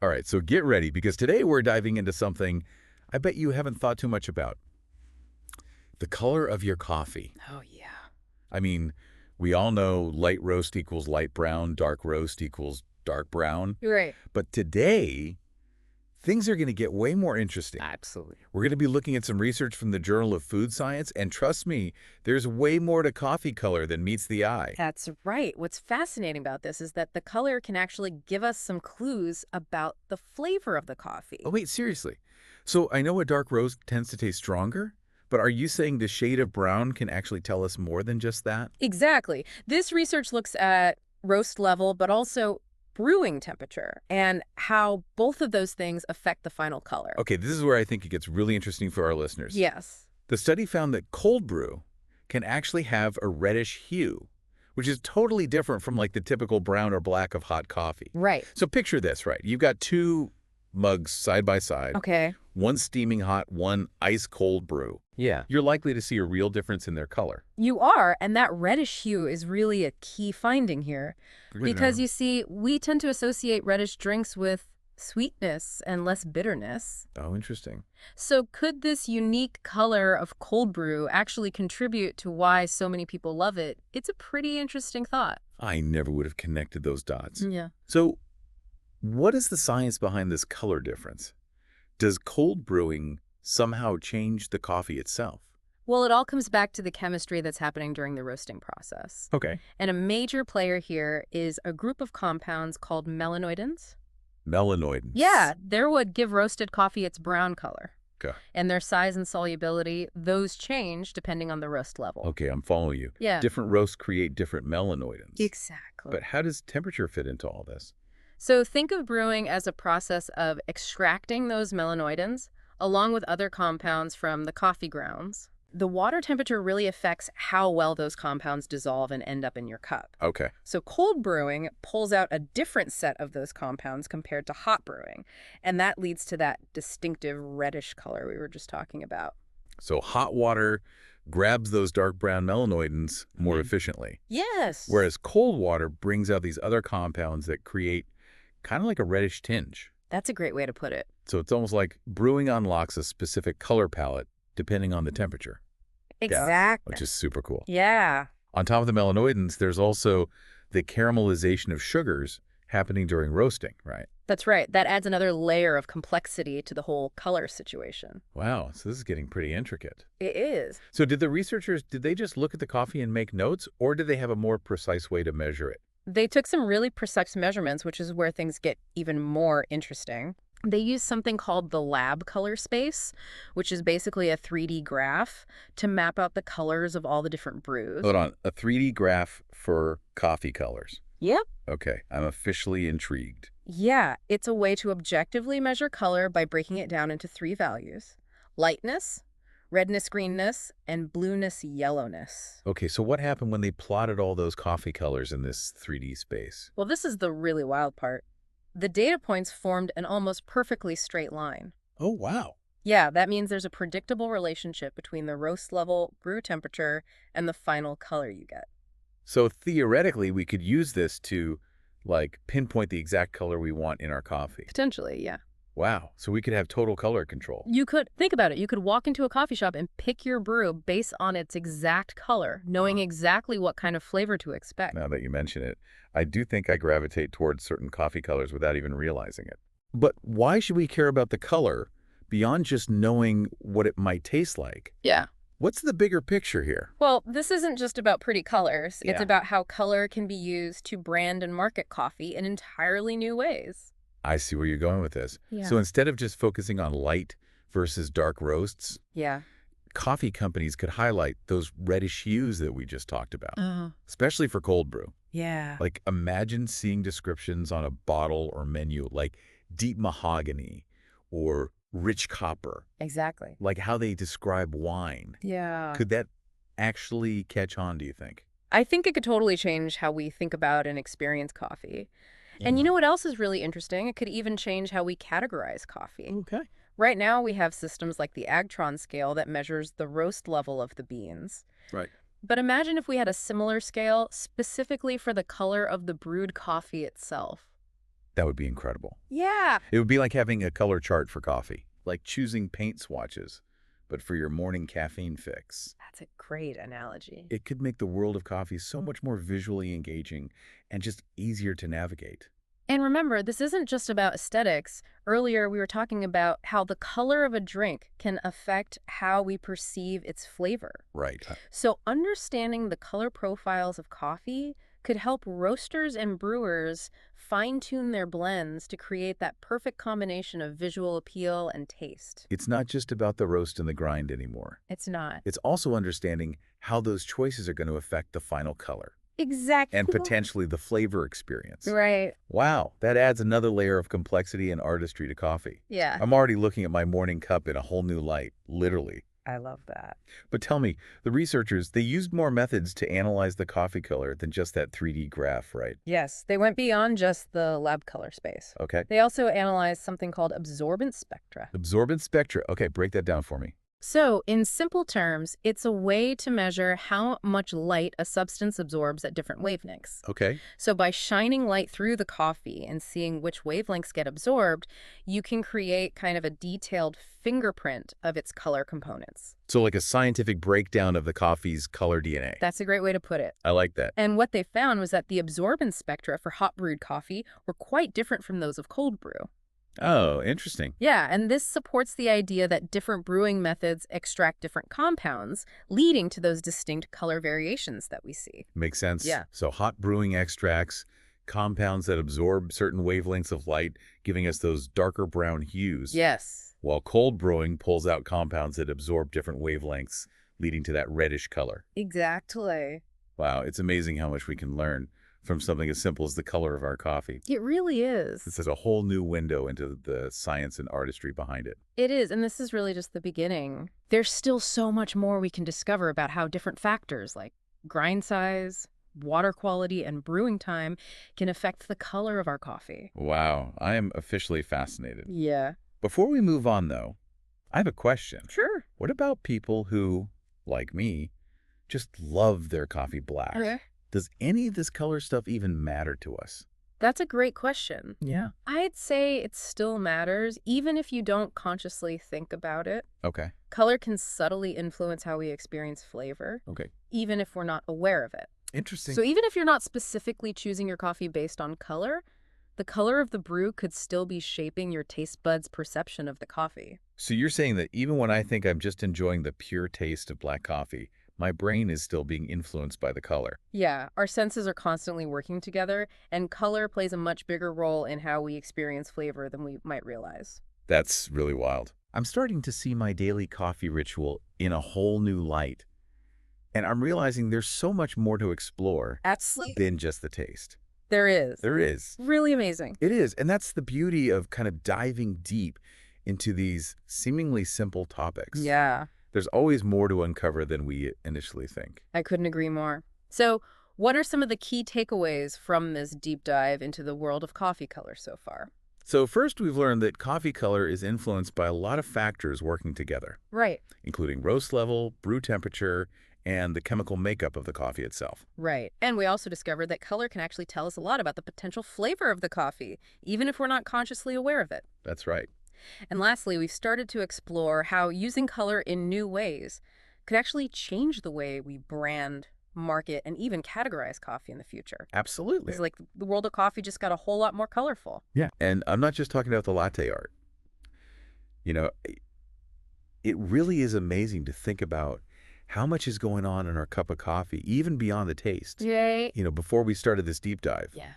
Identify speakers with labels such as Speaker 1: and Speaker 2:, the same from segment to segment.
Speaker 1: All right, so get ready because today we're diving into something I bet you haven't thought too much about. The color of your coffee.
Speaker 2: Oh, yeah.
Speaker 1: I mean, we all know light roast equals light brown, dark roast equals dark brown.
Speaker 2: You're right.
Speaker 1: But today, things are going to get way more interesting.
Speaker 2: Absolutely.
Speaker 1: We're going to be looking at some research from the Journal of Food Science, and trust me, there's way more to coffee color than meets the eye.
Speaker 2: That's right. What's fascinating about this is that the color can actually give us some clues about the flavor of the coffee.
Speaker 1: Oh, wait, seriously. So I know a dark roast tends to taste stronger, but are you saying the shade of brown can actually tell us more than just that?
Speaker 2: Exactly. This research looks at roast level, but also brewing temperature and how both of those things affect the final color.
Speaker 1: Okay, this is where I think it gets really interesting for our listeners.
Speaker 2: Yes.
Speaker 1: The study found that cold brew can actually have a reddish hue, which is totally different from like the typical brown or black of hot coffee.
Speaker 2: Right.
Speaker 1: So picture this, right? You've got two mugs side by side,
Speaker 2: Okay.
Speaker 1: one steaming hot, one ice cold brew.
Speaker 3: Yeah.
Speaker 1: You're likely to see a real difference in their color.
Speaker 2: You are, and that reddish hue is really a key finding here. Because you see, we tend to associate reddish drinks with sweetness and less bitterness.
Speaker 1: Oh, interesting.
Speaker 2: So could this unique color of cold brew actually contribute to why so many people love it? It's a pretty interesting thought.
Speaker 1: I never would have connected those dots.
Speaker 2: Yeah.
Speaker 1: So what is the science behind this color difference? Does cold brewing somehow change the coffee itself?
Speaker 2: Well, it all comes back to the chemistry that's happening during the roasting process.
Speaker 1: Okay.
Speaker 2: And a major player here is a group of compounds called melanoidins.
Speaker 1: Melanoidins.
Speaker 2: Yeah, they're what give roasted coffee its brown color.
Speaker 1: Okay.
Speaker 2: And their size and solubility, those change depending on the roast level.
Speaker 1: Okay, I'm following you.
Speaker 2: Yeah.
Speaker 1: Different roasts create different melanoidins.
Speaker 2: Exactly.
Speaker 1: But how does temperature fit into all this?
Speaker 2: So think of brewing as a process of extracting those melanoidins along with other compounds from the coffee grounds. The water temperature really affects how well those compounds dissolve and end up in your cup.
Speaker 1: Okay.
Speaker 2: So cold brewing pulls out a different set of those compounds compared to hot brewing, and that leads to that distinctive reddish color we were just talking about.
Speaker 1: So hot water grabs those dark brown melanoidins more efficiently,
Speaker 2: Yes.
Speaker 1: whereas cold water brings out these other compounds that create kind of like a reddish tinge.
Speaker 2: That's a great way to put it.
Speaker 1: So it's almost like brewing unlocks a specific color palette depending on the temperature.
Speaker 2: Exactly.
Speaker 1: Which is super cool.
Speaker 2: Yeah.
Speaker 1: On top of the melanoidins, there's also the caramelization of sugars happening during roasting, right?
Speaker 2: That's right. That adds another layer of complexity to the whole color situation.
Speaker 1: Wow, so this is getting pretty intricate.
Speaker 2: It is.
Speaker 1: So did the researchers, did they just look at the coffee and make notes, or did they have a more precise way to measure it?
Speaker 2: They took some really precise measurements, which is where things get even more interesting. They used something called the lab color space, which is basically a 3D graph to map out the colors of all the different brews.
Speaker 1: Hold on, a 3D graph for coffee colors.
Speaker 2: Yep.
Speaker 1: Okay, I'm officially intrigued.
Speaker 2: Yeah, it's a way to objectively measure color by breaking it down into 3 values: lightness, redness, greenness, and blueness, yellowness.
Speaker 1: Okay, so what happened when they plotted all those coffee colors in this 3D space?
Speaker 2: Well, this is the really wild part. The data points formed an almost perfectly straight line.
Speaker 1: Oh, wow.
Speaker 2: Yeah, that means there's a predictable relationship between the roast level, brew temperature, and the final color you get.
Speaker 1: So theoretically, we could use this to, like, pinpoint the exact color we want in our coffee.
Speaker 2: Potentially, yeah.
Speaker 1: Wow, so we could have total color control.
Speaker 2: You could, think about it, you could walk into a coffee shop and pick your brew based on its exact color, knowing exactly what kind of flavor to expect.
Speaker 1: Now that you mention it, I do think I gravitate towards certain coffee colors without even realizing it. But why should we care about the color beyond just knowing what it might taste like?
Speaker 2: Yeah.
Speaker 1: What's the bigger picture here?
Speaker 2: Well, this isn't just about pretty colors. It's
Speaker 1: Yeah.
Speaker 2: about how color can be used to brand and market coffee in entirely new ways.
Speaker 1: I see where you're going with this.
Speaker 2: Yeah.
Speaker 1: So instead of just focusing on light versus dark roasts,
Speaker 2: Yeah.
Speaker 1: coffee companies could highlight those reddish hues that we just talked about,
Speaker 2: Oh.
Speaker 1: especially for cold brew.
Speaker 2: Yeah.
Speaker 1: Like imagine seeing descriptions on a bottle or menu like deep mahogany or rich copper,
Speaker 2: Exactly.
Speaker 1: like how they describe wine.
Speaker 2: Yeah.
Speaker 1: Could that actually catch on, do you think?
Speaker 2: I think it could totally change how we think about and experience coffee. And you know what else is really interesting? It could even change how we categorize coffee.
Speaker 1: Okay.
Speaker 2: Right now, we have systems like the Agtron scale that measures the roast level of the beans.
Speaker 1: Right.
Speaker 2: But imagine if we had a similar scale specifically for the color of the brewed coffee itself.
Speaker 1: That would be incredible.
Speaker 2: Yeah.
Speaker 1: It would be like having a color chart for coffee, like choosing paint swatches, but for your morning caffeine fix.
Speaker 2: That's a great analogy.
Speaker 1: It could make the world of coffee so much more visually engaging and just easier to navigate.
Speaker 2: And remember, this isn't just about aesthetics. Earlier, we were talking about how the color of a drink can affect how we perceive its flavor.
Speaker 1: Right.
Speaker 2: So understanding the color profiles of coffee could help roasters and brewers fine-tune their blends to create that perfect combination of visual appeal and taste.
Speaker 1: It's not just about the roast and the grind anymore.
Speaker 2: It's not.
Speaker 1: It's also understanding how those choices are going to affect the final color
Speaker 2: Exactly.
Speaker 1: and potentially the flavor experience.
Speaker 2: Right.
Speaker 1: Wow, that adds another layer of complexity and artistry to coffee.
Speaker 2: Yeah.
Speaker 1: I'm already looking at my morning cup in a whole new light, literally.
Speaker 2: I love that.
Speaker 1: But tell me, the researchers, they used more methods to analyze the coffee color than just that 3D graph, right?
Speaker 2: Yes, they went beyond just the lab color space.
Speaker 1: Okay.
Speaker 2: They also analyzed something called absorbance spectra.
Speaker 1: Absorbance spectra. Okay, break that down for me.
Speaker 2: So, in simple terms, it's a way to measure how much light a substance absorbs at different wavelengths.
Speaker 1: Okay.
Speaker 2: So by shining light through the coffee and seeing which wavelengths get absorbed, you can create kind of a detailed fingerprint of its color components.
Speaker 1: So like a scientific breakdown of the coffee's color DNA.
Speaker 2: That's a great way to put it.
Speaker 1: I like that.
Speaker 2: And what they found was that the absorbance spectra for hot brewed coffee were quite different from those of cold brew.
Speaker 1: Oh, interesting.
Speaker 2: Yeah, and this supports the idea that different brewing methods extract different compounds, leading to those distinct color variations that we see.
Speaker 1: Makes sense.
Speaker 2: Yeah.
Speaker 1: So hot brewing extracts compounds that absorb certain wavelengths of light, giving us those darker brown hues.
Speaker 2: Yes.
Speaker 1: While cold brewing pulls out compounds that absorb different wavelengths, leading to that reddish color.
Speaker 2: Exactly.
Speaker 1: Wow, it's amazing how much we can learn from something as simple as the color of our coffee.
Speaker 2: It really is.
Speaker 1: This is a whole new window into the science and artistry behind it.
Speaker 2: It is, and this is really just the beginning. There's still so much more we can discover about how different factors like grind size, water quality, and brewing time can affect the color of our coffee.
Speaker 1: Wow, I am officially fascinated.
Speaker 2: Yeah.
Speaker 1: Before we move on, though, I have a question.
Speaker 2: Sure.
Speaker 1: What about people who, like me, just love their coffee black?
Speaker 2: Okay.
Speaker 1: Does any of this color stuff even matter to us?
Speaker 2: That's a great question.
Speaker 1: Yeah.
Speaker 2: I'd say it still matters, even if you don't consciously think about it.
Speaker 1: Okay.
Speaker 2: Color can subtly influence how we experience flavor,
Speaker 1: Okay.
Speaker 2: even if we're not aware of it.
Speaker 1: Interesting.
Speaker 2: So even if you're not specifically choosing your coffee based on color, the color of the brew could still be shaping your taste buds' perception of the coffee.
Speaker 1: So you're saying that even when I think I'm just enjoying the pure taste of black coffee, my brain is still being influenced by the color.
Speaker 2: Yeah, our senses are constantly working together, and color plays a much bigger role in how we experience flavor than we might realize.
Speaker 1: That's really wild. I'm starting to see my daily coffee ritual in a whole new light. And I'm realizing there's so much more to explore
Speaker 2: Absolutely.
Speaker 1: than just the taste.
Speaker 2: There is.
Speaker 1: There is.
Speaker 2: Really amazing.
Speaker 1: It is. And that's the beauty of kind of diving deep into these seemingly simple topics.
Speaker 2: Yeah,
Speaker 1: There's always more to uncover than we initially think.
Speaker 2: I couldn't agree more. So, what are some of the key takeaways from this deep dive into the world of coffee color so far?
Speaker 1: So first, we've learned that coffee color is influenced by a lot of factors working together,
Speaker 2: Right.
Speaker 1: including roast level, brew temperature, and the chemical makeup of the coffee itself.
Speaker 2: Right. And we also discovered that color can actually tell us a lot about the potential flavor of the coffee, even if we're not consciously aware of it.
Speaker 1: That's right.
Speaker 2: And lastly, we've started to explore how using color in new ways could actually change the way we brand, market, and even categorize coffee in the future.
Speaker 1: Absolutely.
Speaker 2: It's like the world of coffee just got a whole lot more colorful.
Speaker 1: Yeah. And I'm not just talking about the latte art. You know, it really is amazing to think about how much is going on in our cup of coffee, even beyond the taste.
Speaker 2: Yay.
Speaker 1: You know, before we started this deep dive,
Speaker 2: Yeah.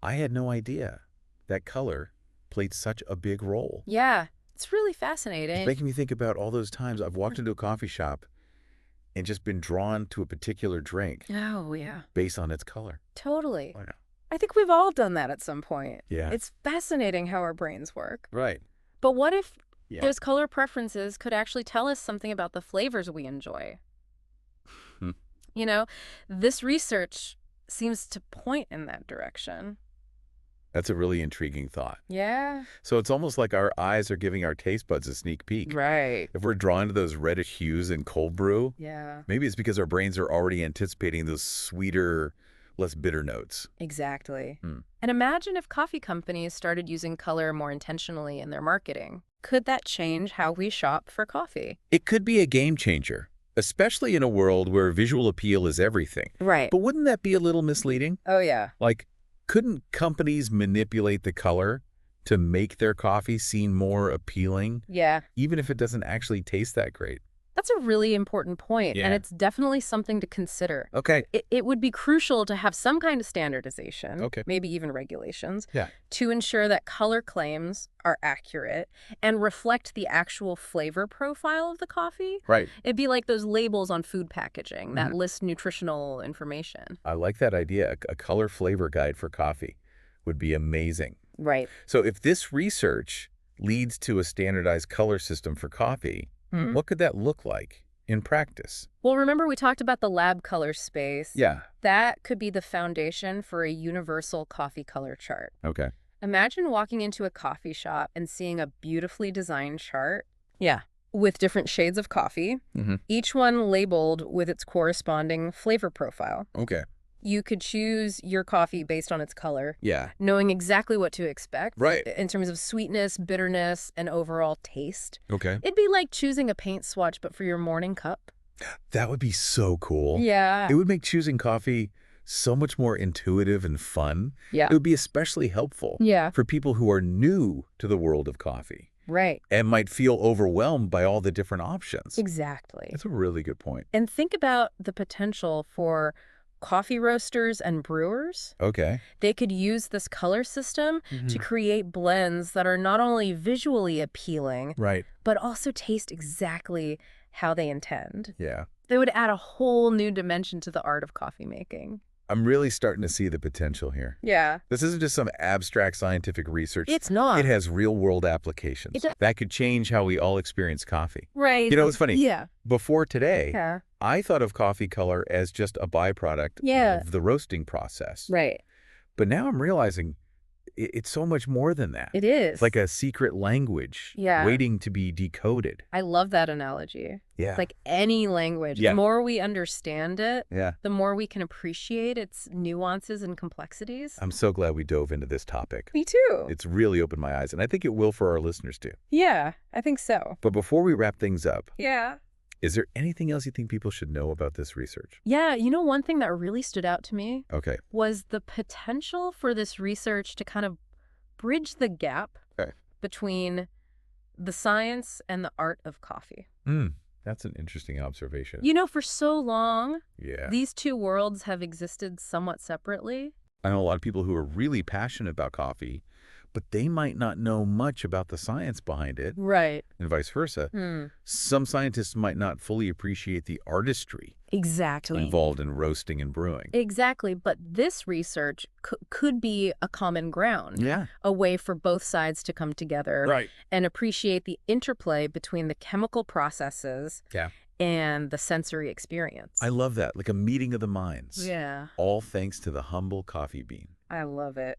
Speaker 1: I had no idea that color played such a big role.
Speaker 2: Yeah. It's really
Speaker 1: It's
Speaker 2: fascinating.
Speaker 1: making me think about all those times I've walked into a coffee shop and just been drawn to a particular drink
Speaker 2: Oh, yeah.
Speaker 1: based on its color.
Speaker 2: Totally.
Speaker 1: Wow.
Speaker 2: I think we've all done that at some point.
Speaker 1: Yeah.
Speaker 2: It's fascinating how our brains work.
Speaker 1: Right.
Speaker 2: But what if
Speaker 1: Yeah.
Speaker 2: those color preferences could actually tell us something about the flavors we enjoy?
Speaker 1: Hmm.
Speaker 2: You know, this research seems to point in that direction.
Speaker 1: That's a really intriguing thought.
Speaker 2: Yeah.
Speaker 1: So it's almost like our eyes are giving our taste buds a sneak peek.
Speaker 2: Right.
Speaker 1: If we're drawn to those reddish hues in cold brew,
Speaker 2: Yeah.
Speaker 1: maybe it's because our brains are already anticipating those sweeter, less bitter notes.
Speaker 2: Exactly.
Speaker 1: Hmm.
Speaker 2: And imagine if coffee companies started using color more intentionally in their marketing. Could that change how we shop for coffee?
Speaker 1: It could be a game changer, especially in a world where visual appeal is everything.
Speaker 2: Right.
Speaker 1: But wouldn't that be a little misleading?
Speaker 2: Oh, yeah.
Speaker 1: Like, couldn't companies manipulate the color to make their coffee seem more appealing,
Speaker 2: Yeah.
Speaker 1: even if it doesn't actually taste that great?
Speaker 2: That's a really important point, and
Speaker 1: Yeah.
Speaker 2: it's definitely something to consider.
Speaker 1: Okay.
Speaker 2: It would be crucial to have some kind of standardization,
Speaker 1: Okay.
Speaker 2: maybe even regulations,
Speaker 1: Yeah.
Speaker 2: to ensure that color claims are accurate and reflect the actual flavor profile of the coffee.
Speaker 1: Right.
Speaker 2: It'd be like those labels on food packaging that
Speaker 1: Mhm.
Speaker 2: list nutritional information.
Speaker 1: I like that idea. A color flavor guide for coffee would be amazing.
Speaker 2: Right.
Speaker 1: So if this research leads to a standardized color system for coffee, what could that look like in practice?
Speaker 2: Well, remember we talked about the lab color space?
Speaker 1: Yeah.
Speaker 2: That could be the foundation for a universal coffee color chart.
Speaker 1: Okay.
Speaker 2: Imagine walking into a coffee shop and seeing a beautifully designed chart. Yeah. With different shades of coffee, each one labeled with its corresponding flavor profile.
Speaker 1: Okay.
Speaker 2: You could choose your coffee based on its color,
Speaker 1: Yeah.
Speaker 2: knowing exactly what to expect
Speaker 1: Right.
Speaker 2: in terms of sweetness, bitterness, and overall taste.
Speaker 1: Okay.
Speaker 2: It'd be like choosing a paint swatch, but for your morning cup.
Speaker 1: That would be so cool.
Speaker 2: Yeah.
Speaker 1: It would make choosing coffee so much more intuitive and fun.
Speaker 2: Yeah.
Speaker 1: It would be especially helpful
Speaker 2: Yeah.
Speaker 1: for people who are new to the world of coffee
Speaker 2: Right.
Speaker 1: and might feel overwhelmed by all the different options.
Speaker 2: Exactly.
Speaker 1: That's a really good point.
Speaker 2: And think about the potential for coffee roasters and brewers.
Speaker 1: Okay.
Speaker 2: They could use this color system to create blends that are not only visually appealing,
Speaker 1: Right.
Speaker 2: but also taste exactly how they intend.
Speaker 1: Yeah.
Speaker 2: They would add a whole new dimension to the art of coffee making.
Speaker 1: I'm really starting to see the potential here.
Speaker 2: Yeah.
Speaker 1: This isn't just some abstract scientific research.
Speaker 2: It's not.
Speaker 1: It has real-world applications.
Speaker 2: It does.
Speaker 1: That could change how we all experience coffee.
Speaker 2: Right.
Speaker 1: You know, it's funny.
Speaker 2: Yeah.
Speaker 1: Before today,
Speaker 2: Yeah.
Speaker 1: I thought of coffee color as just a byproduct
Speaker 2: Yeah.
Speaker 1: of the roasting process.
Speaker 2: Right.
Speaker 1: But now I'm realizing it's so much more than that.
Speaker 2: It is.
Speaker 1: It's like a secret language
Speaker 2: Yeah.
Speaker 1: waiting to be decoded.
Speaker 2: I love that analogy.
Speaker 1: Yeah.
Speaker 2: It's like any language.
Speaker 1: Yeah.
Speaker 2: The more we understand it,
Speaker 1: Yeah.
Speaker 2: the more we can appreciate its nuances and complexities.
Speaker 1: I'm so glad we dove into this topic.
Speaker 2: Me too.
Speaker 1: It's really opened my eyes, and I think it will for our listeners too.
Speaker 2: Yeah, I think so.
Speaker 1: But before we wrap things up,
Speaker 2: Yeah.
Speaker 1: is there anything else you think people should know about this research?
Speaker 2: Yeah, you know, one thing that really stood out to me
Speaker 1: Okay.
Speaker 2: was the potential for this research to kind of bridge the gap
Speaker 1: Okay.
Speaker 2: between the science and the art of coffee.
Speaker 1: That's an interesting observation.
Speaker 2: You know, for so long,
Speaker 1: Yeah.
Speaker 2: these two worlds have existed somewhat separately.
Speaker 1: I know a lot of people who are really passionate about coffee, but they might not know much about the science behind it,
Speaker 2: Right.
Speaker 1: and vice versa. Some scientists might not fully appreciate the artistry
Speaker 2: Exactly.
Speaker 1: involved in roasting and brewing.
Speaker 2: Exactly. But this research could be a common ground,
Speaker 1: Yeah.
Speaker 2: a way for both sides to come together
Speaker 1: Right.
Speaker 2: and appreciate the interplay between the chemical processes
Speaker 1: Yeah.
Speaker 2: and the sensory experience.
Speaker 1: I love that. Like a meeting of the minds.
Speaker 2: Yeah,
Speaker 1: All thanks to the humble coffee bean.
Speaker 2: I love it.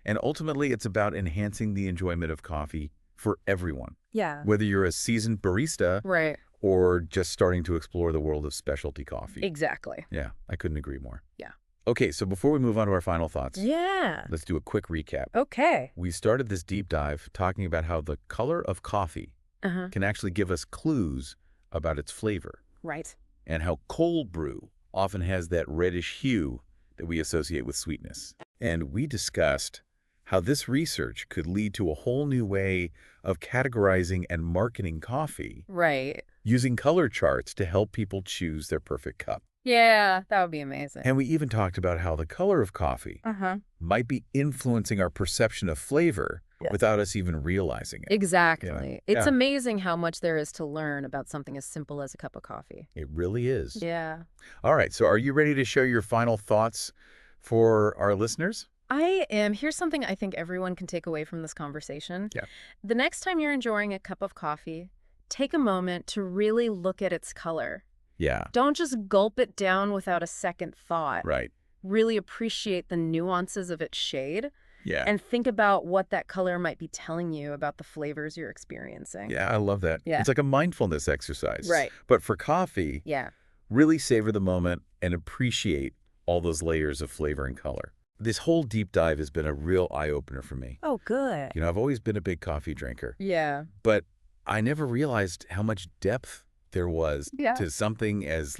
Speaker 1: And ultimately, it's about enhancing the enjoyment of coffee for everyone,
Speaker 2: Yeah.
Speaker 1: whether you're a seasoned barista
Speaker 2: Right.
Speaker 1: or just starting to explore the world of specialty coffee.
Speaker 2: Exactly.
Speaker 1: Yeah, I couldn't agree more.
Speaker 2: Yeah.
Speaker 1: Okay, so before we move on to our final thoughts,
Speaker 2: Yeah.
Speaker 1: let's do a quick recap.
Speaker 2: Okay.
Speaker 1: We started this deep dive talking about how the color of coffee
Speaker 2: Uh-huh.
Speaker 1: can actually give us clues about its flavor,
Speaker 2: Right.
Speaker 1: and how cold brew often has that reddish hue that we associate with sweetness. And we discussed how this research could lead to a whole new way of categorizing and marketing coffee
Speaker 2: Right.
Speaker 1: using color charts to help people choose their perfect cup.
Speaker 2: Yeah, that would be amazing.
Speaker 1: And we even talked about how the color of coffee
Speaker 2: Uh-huh.
Speaker 1: might be influencing our perception of flavor
Speaker 2: Yes.
Speaker 1: without us even realizing it.
Speaker 2: Exactly. It's
Speaker 1: Yeah.
Speaker 2: amazing how much there is to learn about something as simple as a cup of coffee.
Speaker 1: It really is.
Speaker 2: Yeah.
Speaker 1: All right, so are you ready to share your final thoughts for our listeners?
Speaker 2: I am. Here's something I think everyone can take away from this conversation.
Speaker 1: Yeah.
Speaker 2: The next time you're enjoying a cup of coffee, take a moment to really look at its color.
Speaker 1: Yeah,
Speaker 2: Don't just gulp it down without a second thought.
Speaker 1: right.
Speaker 2: Really appreciate the nuances of its shade
Speaker 1: Yeah.
Speaker 2: and think about what that color might be telling you about the flavors you're experiencing.
Speaker 1: Yeah, I love that.
Speaker 2: Yeah.
Speaker 1: It's like a mindfulness exercise.
Speaker 2: Right.
Speaker 1: But for coffee,
Speaker 2: Yeah.
Speaker 1: really savor the moment and appreciate all those layers of flavor and color. This whole deep dive has been a real eye-opener for me.
Speaker 2: Oh, good.
Speaker 1: I've always been a big coffee drinker,
Speaker 2: Yeah.
Speaker 1: but I never realized how much depth there was
Speaker 2: Yeah.
Speaker 1: to something as,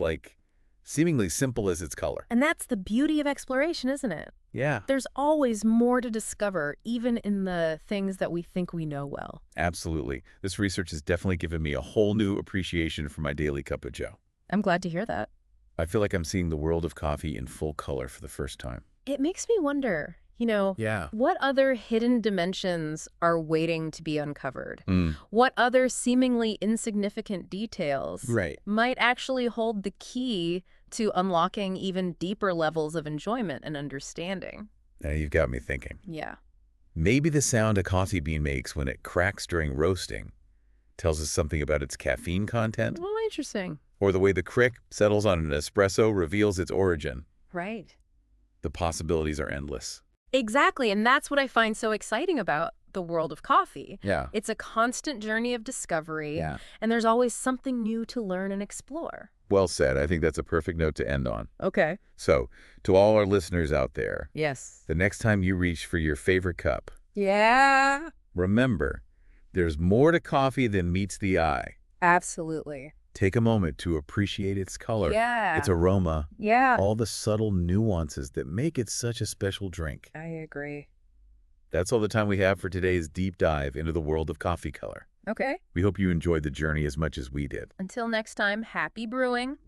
Speaker 1: seemingly simple as its color.
Speaker 2: And that's the beauty of exploration, isn't it?
Speaker 1: Yeah,
Speaker 2: There's always more to discover, even in the things that we think we know well.
Speaker 1: absolutely. This research has definitely given me a whole new appreciation for my daily cup of joe.
Speaker 2: I'm glad to hear that.
Speaker 1: I feel like I'm seeing the world of coffee in full color for the first time.
Speaker 2: It makes me wonder,
Speaker 1: Yeah.
Speaker 2: what other hidden dimensions are waiting to be uncovered?
Speaker 1: Mm,
Speaker 2: What other seemingly insignificant details
Speaker 1: right.
Speaker 2: might actually hold the key to unlocking even deeper levels of enjoyment and understanding?
Speaker 1: Now you've got me thinking.
Speaker 2: Yeah.
Speaker 1: Maybe the sound a coffee bean makes when it cracks during roasting tells us something about its caffeine content,
Speaker 2: Well, interesting.
Speaker 1: or the way the crick settles on an espresso reveals its origin.
Speaker 2: Right.
Speaker 1: The possibilities are endless.
Speaker 2: Exactly, and that's what I find so exciting about the world of coffee.
Speaker 1: Yeah.
Speaker 2: It's a constant journey of discovery,
Speaker 1: Yeah.
Speaker 2: and there's always something new to learn and explore.
Speaker 1: Well said. I think that's a perfect note to end on.
Speaker 2: Okay.
Speaker 1: So, to all our listeners out there,
Speaker 2: Yes.
Speaker 1: the next time you reach for your favorite cup,
Speaker 2: Yeah.
Speaker 1: remember, there's more to coffee than meets the eye.
Speaker 2: Absolutely.
Speaker 1: Take a moment to appreciate its color,
Speaker 2: Yeah.
Speaker 1: its aroma,
Speaker 2: Yeah.
Speaker 1: all the subtle nuances that make it such a special drink.
Speaker 2: I agree.
Speaker 1: That's all the time we have for today's deep dive into the world of coffee color.
Speaker 2: Okay.
Speaker 1: We hope you enjoyed the journey as much as we did.
Speaker 2: Until next time, happy brewing.